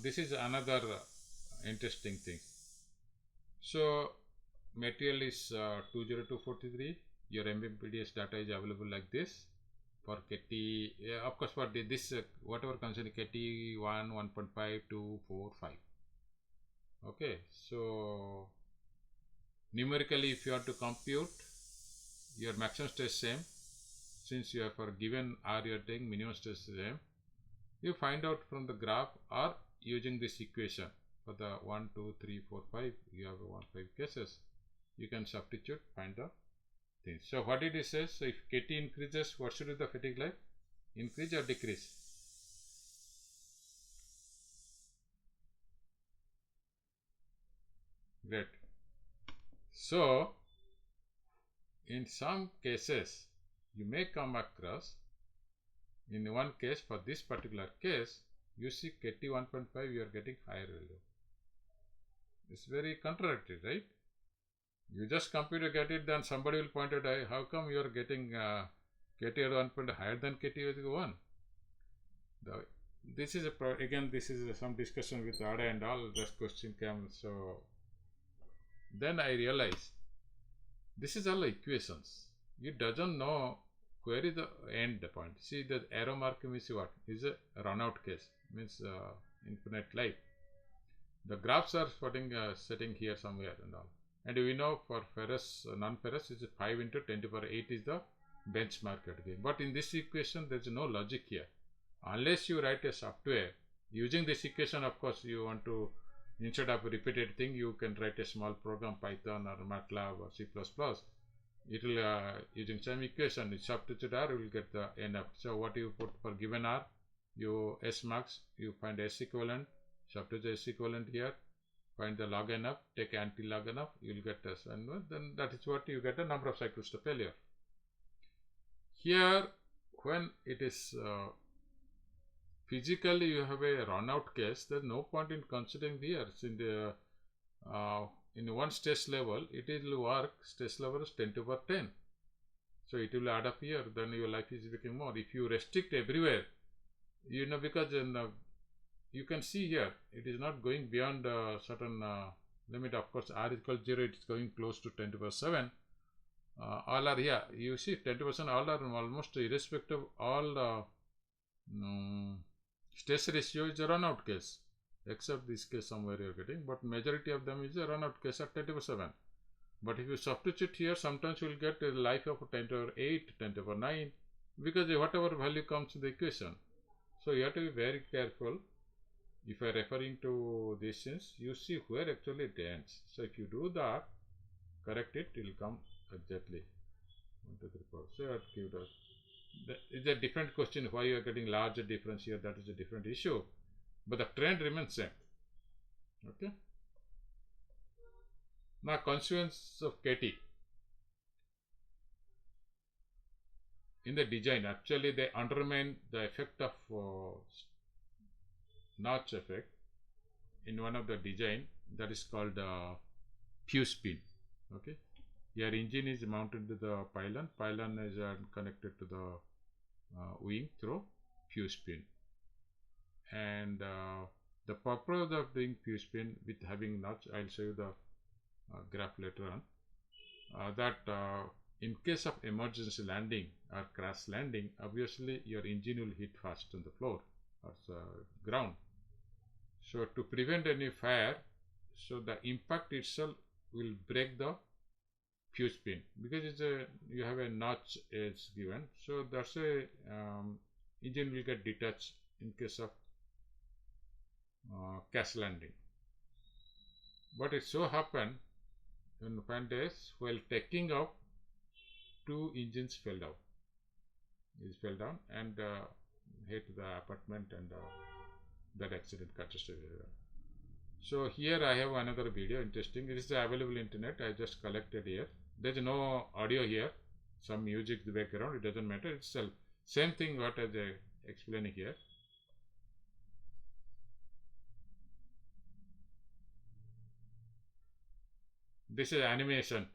This is another interesting thing. So material is 20243. Your MBPDS data is available like this for KT. Of course, for this whatever concerning KT 1, 1.5, 2, 4, 5. Okay, so numerically, if you have to compute, your maximum stress same. Since you are for given R, you are taking minimum stress same. You find out from the graph or using this equation for the 1, 2, 3, 4, 5. You have 1, 5 cases. You can substitute, find the things. So what did it say? So if KT increases, what should be the fatigue life? Increase or decrease? Great. So in some cases, you may come across, in one case, for this particular case, you see KT 1.5, you are getting higher value. It's very contradictory, right? You just compute to get it, then somebody will point out, how come you are getting KT at 1.5 higher than KT at 1? This is again, this is some discussion with ADA and all, this question came. So then I realized this is all equations. You doesn't know where is the end point. See, the arrow mark means what? Is a run out case, means infinite life. The graphs are setting here somewhere and all. And we know for ferrous, non-ferrous is 5 into 10 to the power 8 is the benchmark again. But in this equation, there is no logic here. Unless you write a software using this equation, of course, you want to, instead of a repeated thing, you can write a small program, Python or MATLAB or C++. It will, using same equation, substitute R, you will get the end up. So what you put for given R, you S max, you find S equivalent, substitute S equivalent here, find the log n up, take anti-log n up, you will get S, and then that is what you get the number of cycles to failure. Here, when it is physically you have a run out case, there is no point in considering here. In the in one stress level, it will work, stress level is 10 to the power 10. So it will add up here, then your life is becoming more. If you restrict everywhere, you know, because you can see here, it is not going beyond a certain limit. Of course, R is equal to 0, it is going close to 10 to the power 7. All are here. You see 10 to the power 7, all are almost irrespective, all stress ratio is a run out case, except this case somewhere you are getting, but majority of them is a run out case at 10 to the power 7. But if you substitute here, sometimes you will get a life of 10 to the power 8, 10 to the power 9, because whatever value comes to the equation. So you have to be very careful. If I am referring to these things, you see where actually it ends. So if you do that, correct it, it will come exactly 1, 2, 3, 4. So that gives us. It's a different question why you are getting larger difference here. That is a different issue, but the trend remains same. Okay. Now, consequence of KT in the design, actually they undermine the effect of notch effect in one of the design, that is called fuse pin. Okay. Your engine is mounted to the pylon. Pylon is connected to the wing through fuse pin. And the purpose of doing fuse pin with having notch, I will show you the graph later on. That in case of emergency landing or crash landing, obviously your engine will hit fast on the floor or ground. So to prevent any fire, so the impact itself will break the fuse pin, because it's you have a notch is given, so that's a engine will get detached in case of crash landing. But it so happened in one days, while taking off, 2 engines fell down and hit the apartment, and that accident catastrophic. So here I have another video, interesting. It is available internet. I just collected here. There is no audio here. Some music the background. It doesn't matter. It's same thing what I am explaining here. This is animation.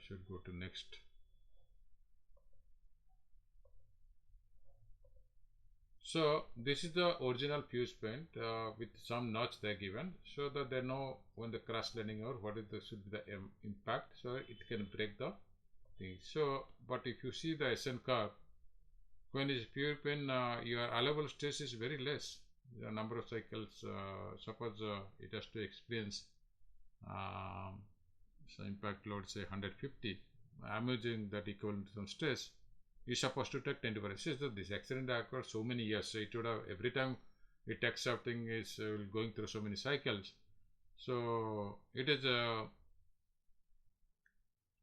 should go to next. So this is the original fuse point with some notch they are given, so that they know when the cross lining or what is the should be the impact, so it can break the thing. So, but if you see the SN curve, when it's pure pin, your allowable stress is very less. The number of cycles, suppose it has to experience so impact load say 150. I'm using that equivalent to some stress. You're supposed to take 10 to 4. So this accident occurred so many years, so it would have every time it takes something is going through so many cycles. So it is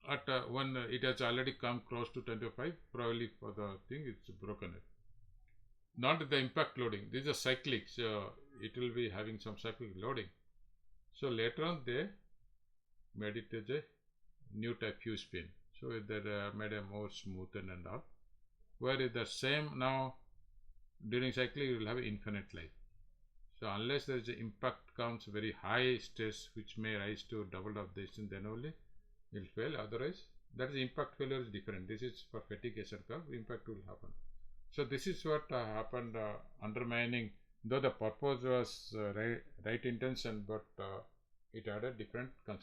at when it has already come close to 25, probably for the thing it's broken. Not the impact loading. This is a cyclic, so it will be having some cyclic loading. So later on they made it as a new type fuse pin. So they made a more smoothened and all. Where is the same now during cycling you will have infinite life. So unless there is an impact comes very high stress which may rise to double of this, and then only it will fail. Otherwise, that is impact failure is different. This is for fatigue SN curve, impact will happen. So this is what happened undermining, though the purpose was right intention, but it had a different concept.